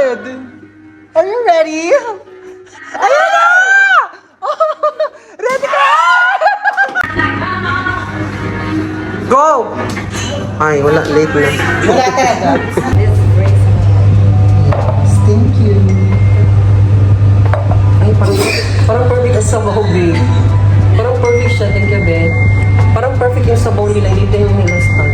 God! Are you ready? Ayan na! Ready ka? Go! Ay, wala. Late na. Wala talaga. Thank you. Ay, parang perfect ang sabaw, babe. Parang perfect siya, thank you, babe. Parang perfect yung sabaw nila, hindi tayo yung nilastan.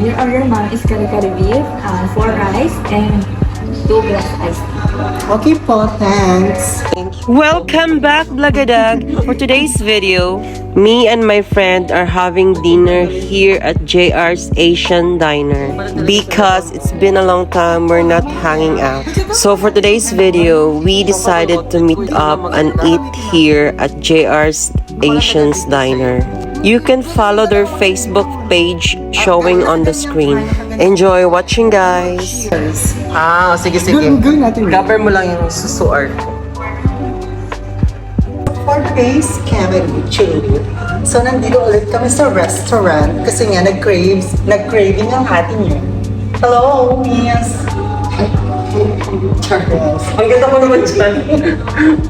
Your order, ma'am, is kare-kare beef, 4 rice, and 2 glass iced tea. Okay po, thanks. Welcome back, Blagadag! For today's video, me and my friend are having dinner here at JR's Asian Diner because it's been a long time we're not hanging out. So for today's video, we decided to meet up and eat here at JR's Asian's Diner. You can follow their Facebook page showing on the screen. Enjoy watching, guys! Sige, sige. Gawin natin. Cover mo lang yung susuar. For today's Kevin Chili. So, nandito ulit kami sa restaurant kasi nga nag-craving ang atin niyo. Hello, miss! Charles. Ang ganda mo naman dyan.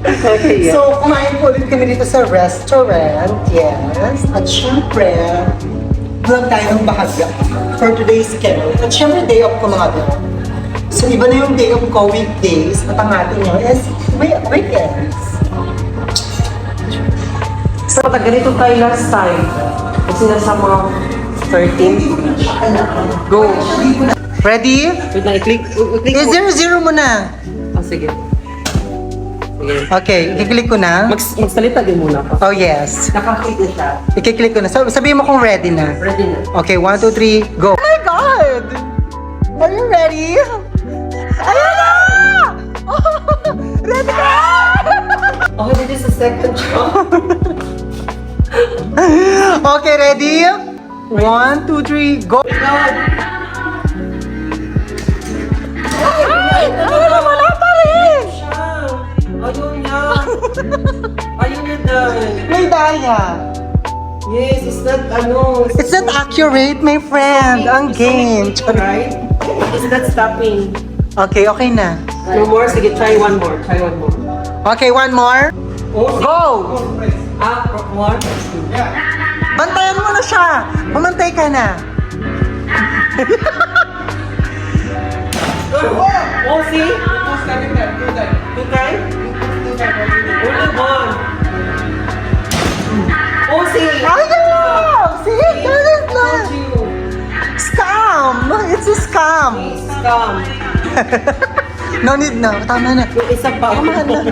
Okay, yeah. So, kumain po ulit kami dito sa restaurant. Yes. At syempre, vlog tayo ng bahagya for today's Kevin. At syempre, day off ko mga doon. So, iba na yung day off ko, weekdays. At ang atin nyo is weekends. So, ganito tayo last time. Kasi nasa mga 13. Go! Ready? Wait na, i-click. I-0-0 mo na. Sige. Sige. Okay, i-click ko na. Magsalita din muna ako. Oh, yes. Nakakita siya. I-click ko na. Sabihin mo kung ready na. Ready na. Okay, 1, 2, 3, go! Oh my God! Are you ready? Ayan na! Ready ka? Okay, this is the second shot. Okay, ready? 1, 2, 3, go! Wala pa rin! Ayaw niya. Ayaw niya dahil. May daya. Yes, it's not, It's not accurate, my friend. Ang game. Right? It's not stopping. Okay, okay na. No more? Sige, try one more. Try one more. Okay, one more. Go! More? Bantayan mo na siya. Pamantay ka na. Oh, see? Two time? Only one. Oh, see? Ayaw! See? Ganun na. Told you. Scam! It's a scam. Scam. No need na. Tama na. Yung isa pa. Tama na.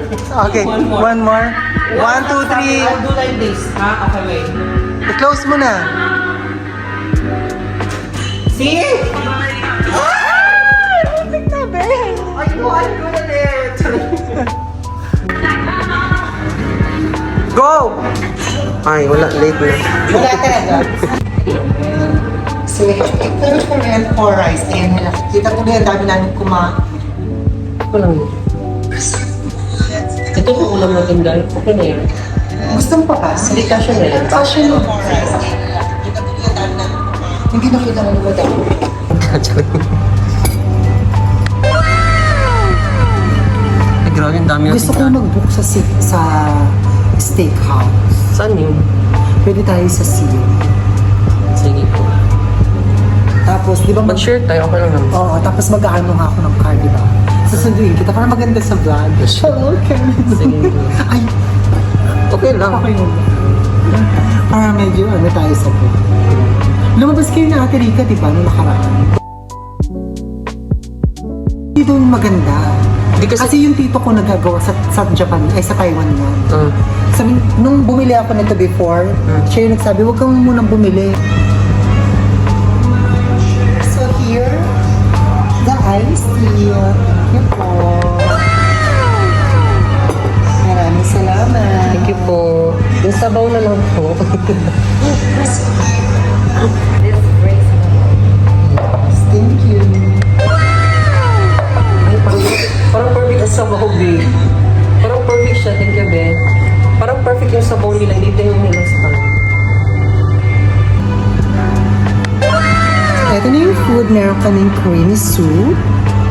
Okay, one more. 1, 2, 3. I'll do like this. Ha? Okay, wait. I-close mo na. See? Music na, be. I know, I'm good at it. Go! Ay, wala. Late na. Wala talaga. So, ito ko rin for rice. Ayan na. Kita ko rin, dami namin kumain. Ito lang. Ito yung ulam natin, guys. Okay na yan. Gusto mo pa ba? Hindi kasya na yan. Kasya mo. Hindi nakita mo ba daw? Ay, grabe, ang dami Gusto ko mag-book sa steakhouse. Saan yun? Pwede tayo sa sea. Sige po. Tapos, di ba Mag-share tayo, okay lang naman. Oo, tapos mag-aano nga ako ng car, di ba? Susunduin kita para maganda sa vlog. Okay. Sige po. Ay, Okay lang. okay mo ba? Para medyo ano tayo sa vlog. Lumabas kayo na Ate Rika, di ba? Nung nakaraan. Hindi doon maganda. Hindi Kasi yung tito ko nagagawa sa Japan, ay sa Taiwan na. Sabi, nung bumili ako nito before, siya yung nagsabi, huwag kang munang bumili. So here, the iced tea. Thank you po. Maraming salamat. Thank you po. Yung sabaw na lang po. Thank you. Ay, parang perfect sabaw, babe. Parang perfect siya, thank you, babe. Parang perfect yung sabaw nila, hindi tayo nilastan. Ito na yung food. Meron kaming creamy soup.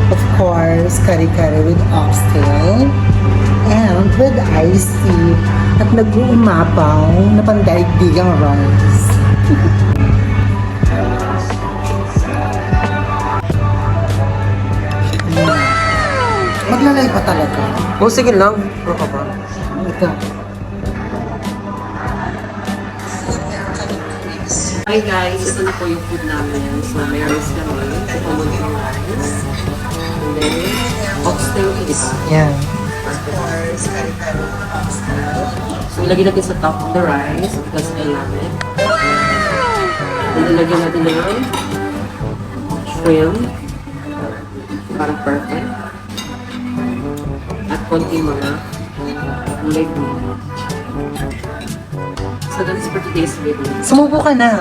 Of course, kare-kare with oxtail. And with iced tea. At nag-uumapaw na pandaigdigang rice. Maglalay pa talaga. Oh, sige lang. Ano ka ba? Ito. Hi guys, ito na po yung food namin. So, may rice kami. Ito po yung rice. And then, oxtail is. Yan. So, ilagay natin sa top of the rice because I love it. And ilagay natin ng shrimp. Parang perfect. At konti mga leg meat. So, that's for today's video. Sumubo ka na.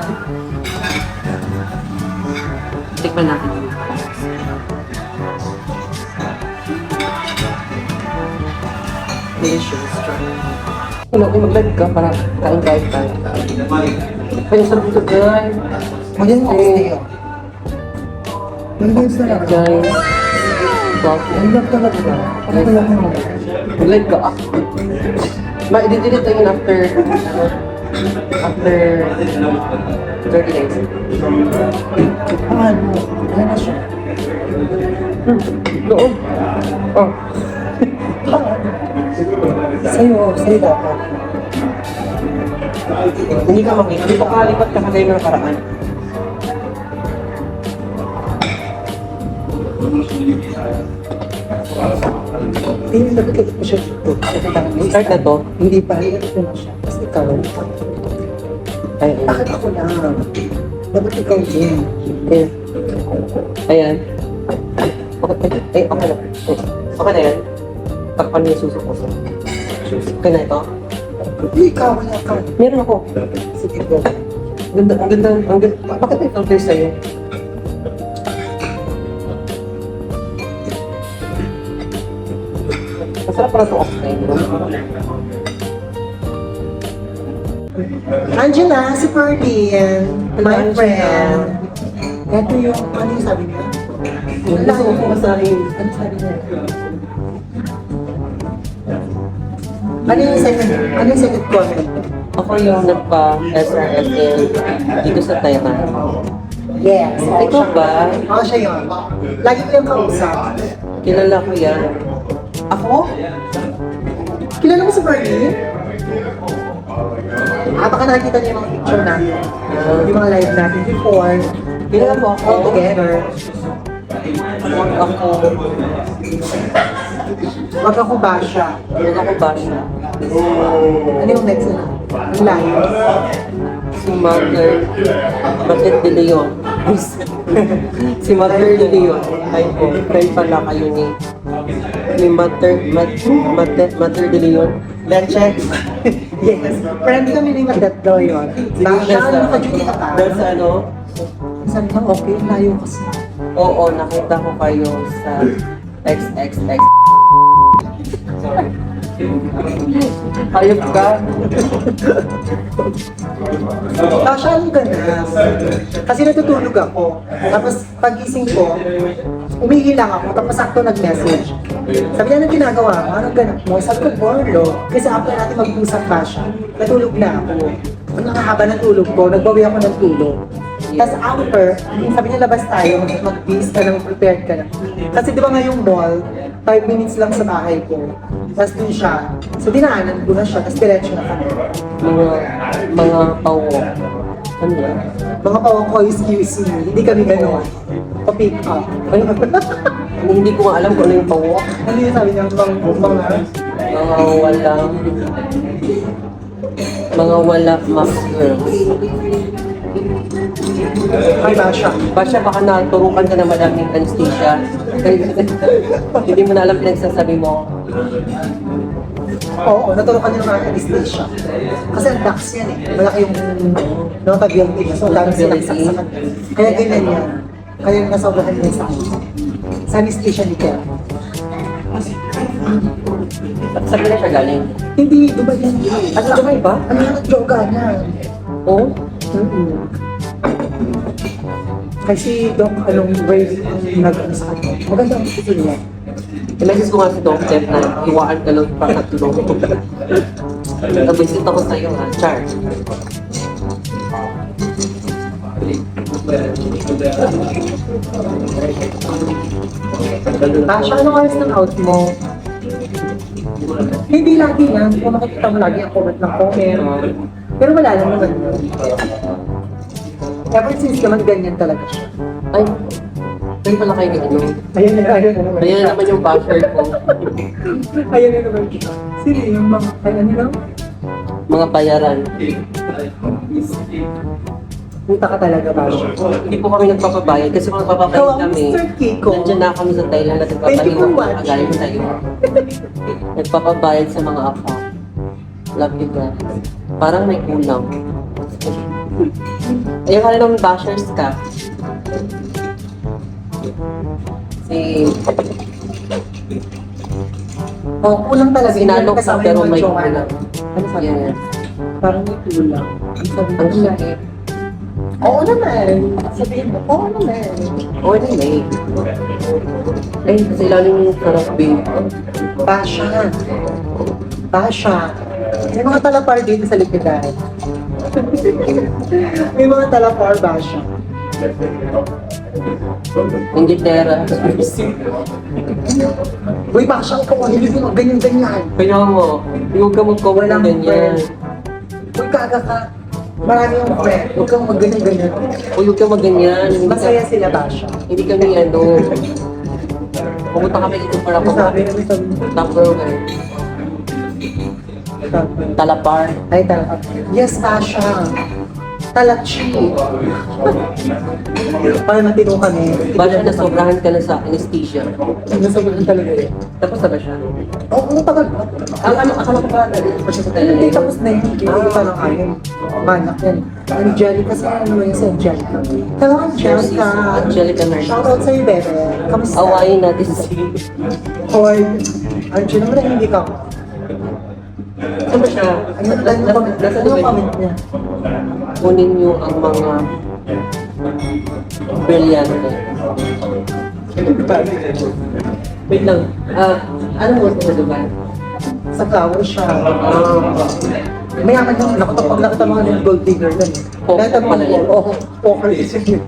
Tikman natin. Delicious. Ano, kung mag-live ka para kain-kain tayo. Ay, sarap ito, guys. Magyan mo oxtail. Magyan sarap. Guys. Coffee. Ang love talaga. Ano ba lang mo? Mag-live ka. Ma-edit tayo yun after 30 days. Ano? Ano na siya? Noon. Oh. Sa'yo dapat. Hindi ka makita. Hindi pa kalipat ka kagaya ng nakaraan. Hindi, nagkakit ko siya dito. Start na to. Hindi pa, nagkakit ko na siya. Tapos ikaw. Ay, Bakit ako lang? Dapat ikaw din. eh. Ayan. Okay, ay, okay na. Okay na yan. Takpan niyo yung suso ko. Okay na ito. Hindi, ikaw, wala ka. Meron ako. Sige, go. Ang ganda. Bakit may filter sa'yo? Masarap pala ito oxtail. Angela, si Perdine, my Angela. friend. Ito yung, ano yung sabi niya? Wala ko masahin. Ano sabi niya? Ano yung second comment? Ako yung nagpa-SRFM dito sa Thailand. Yes. Ikaw ba? Oo, siya yun. Lagi ko yung kausap. Kilala ko yan. Ako? Kilala mo si Perdine? Baka nakikita niyo yung mga picture natin. Yung mga live natin before. Kilala mo ako. All together. Ako. Wag ako basha. Huwag ako basha. Ano yung next na? Ang layo. Si Mother de Leon. Si Mother de Leon. Ay po, friend pala kayo ni Mother de Leon. Leche? Yes. Friend kami ni Madatlo yun. Basha, ano naka-duty ka pa? Dahil sa ano? Sabi niya, okay, layo kasi. Oo, nakita ko kayo sa XXX. Hayop ka. Basha, anong ganun? Kasi natutulog ako. Tapos pagising ko, umihilang ako. Tapos sakto nag-message. Sabi niya, anong ginagawa mo? Anong ganap mo? Sabi ko, Borlo. Kasi after natin mag-usap Basha, natulog na ako. Ang nakahaba ng tulog ko, nagbawi ako ng tulog. Tapos after, sabi niya, labas tayo, mag-bis ka na, prepared ka na. Kasi di ba ngayong mall, 5 minutes lang sa bahay ko. Tapos dun siya. So dinaanan ko na siya, tapos diretso na kami. Mga pawo. Ano yan? Mga pawang ko, excuse me, hindi kami gano'n. Pa-pick up. Ay, hindi ko nga alam kung ano yung pawo. Ano yung sabi niya, Mga wala max girls. ay ba siya? Basya, baka naturukan ka na madaming anesthesia. Hindi mo na alam pinagsasabi mo. Oo, naturukan niya ng mga anesthesia. Kasi ang dax yan eh. Malaki yung notability niya. So, dami sinaksak sa kanya. Kaya ganyan yan. Kaya nasobrahan niya sa akin. Sa anesthesia ni Kel. Saan na siya galing? Hindi, Dubai yan. Ah, sa Dubai ba? Ano yan ang yoga niya? Oo. Kasi Doc, anong way ang sa akin. Maganda ang gusto niya. I-message ko nga si Doc Steph na iwaan ka lang para tulong. Nabisit ako sa'yo ha, Char. Tasha, anong oras ng out mo? Hindi lagi yan. Kung makikita mo lagi ang comment ng comment. Pero wala lang naman yun. Ever since naman ganyan talaga siya. Ay, kayo pala kayo ano. Ayun na naman. Ayan naman yung buffer ko. Ayun na naman. Sino yung mga kaya nila? Mga bayaran. Puta ka talaga ba siya? Hindi po kami nagpapabayad kasi kung nagpapabayad Ikaw ang kami, Mr. Kiko. nandiyan na kami sa Thailand at Thank you nagpapabayad for ng watching. galing sa'yo. Nagpapabayad sa mga apa. Love you guys. Parang may kulang. Ayun ka rin naman bashers ka. Kulang talaga. Sinalok ka Kasama pero yung may Joanna. kulang. Ano sabi Yes. niya? Parang may kulang. Ang sabi Ang niya. sakit. Oo naman. Sabihin mo, oo naman. Oh, anyway. Ay, kasi lalo yung sarap babe. Basha. Basha. May mga talapar dito sa likidan. May mga talapar, Basha. Inglaterra. Uy, Basha, ikaw, hindi mo ganyan-ganyan. Kaya mo, huwag ka mag-comment ng ganyan. Uy, kaga ka. Marami yung friend. Huwag kang mag-ganyan-ganyan. Huwag ka mag-ganyan. Hindi Masaya ka- sila, Basha. Hindi kami ano. Pumunta kami dito para Ano sabi? Ano sabi? Tupperware. Talapar. Ay, talapar. Yes, Basha. Talachi. Para matino kami. Bala na sobrahan ka na sa anesthesia. Nasabunan talaga eh. Tapos na ba siya? Oo, tagal. Akala ko ba pa siya sa Thailand? Hindi, tapos na yun. Hindi pa lang ayon. Manak yan. Angelica, sa ano yun si Angelica? Hello, Angelica. Angelica Narcis. Shoutout sa'yo, bebe. Kamusta? Awayin natin si... Hoy. Angel, naman na hindi ka. Saan ba siya? Ano yung comment? Nasa Ano yung Dubai. comment niya? Kunin niyo ang mga brilyante. Wait lang. Ano mo sa Dubai? Sa flower siya. Mayaman yung anak ko pag nakita mga ng gold digger lang. Poker Nakita mo pala yan. Oo, poker is yun.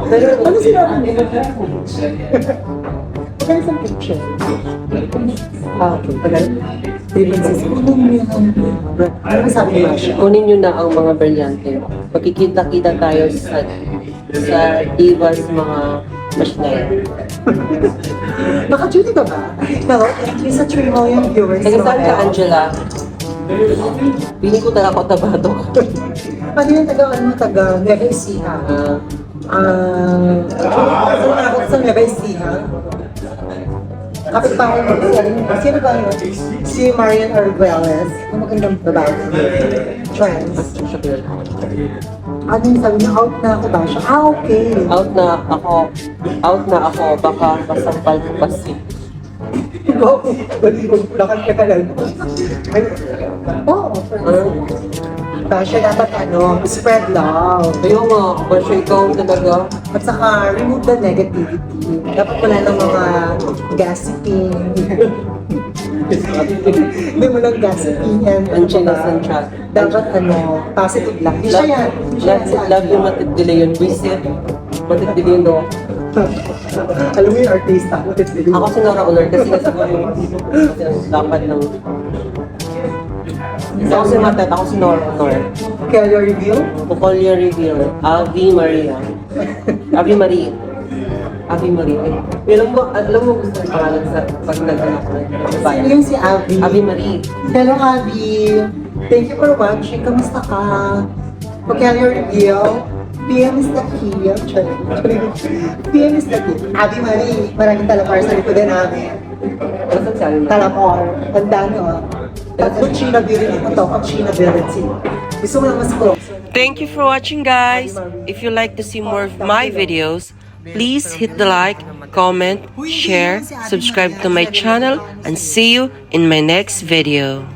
Pero ano sinabi niya? Pagkali sa picture. Okay, pagkali. Ano sabi niya siya? Kunin niyo na ang mga brilyante. Magkikita-kita tayo sa divas mga mashnay. Naka-duty ka ba? Hello, thank you sa 3 million viewers. Taga saan ka, Noel. Angela? Pili ko talaga Cotabato. Ano yung taga Nueva Ecija? Saan ako sa Nueva Ecija? Kapit pa ako sino ba yun? Si Marian Arguelles. Ang magandang babae. Trans. Ano yung sabi niya? Out na ako ba siya? Okay. Out na ako, baka masampal ko pa si... Go. Lakan ka lang. Oo. Tasha, dapat spread love. Kaya nga, basya ikaw talaga. At saka, remove the negativity. Dapat wala ng mga gossiping. Hindi mo lang gossiping and Angela ba? Sanchez. Dapat positive lang. Di siya yan. Di siya yan si Love yung matitili yun. Visit. Matitili yun do. Alam mo yung artista. Ako si Nora Honor kasi nasagot yung dapat ng... Ako si Matet, ako si Nora Honor. Kaya your review? Bukolya Reveal, Avi Maria. Avi Marie. Avi Marie. Alam mo gusto yung pangalan sa pag nag-anak ko ng bayan? Yung si Abby. Avi Marie. Hello, Abby. Thank you for watching. Kamusta ka? Okay, your review. PM is the key. PM is the key. Abby Marie. Maraming talapar sa likodan namin. Ano sa sabi mo? Talapar. Tanda nyo ah. Pag China Birit mo to, pag China Birit si. Gusto mo lang mas close. Thank you for watching, guys. If you like to see more of my videos, please hit the like, comment, share, subscribe to my channel, and see you in my next video.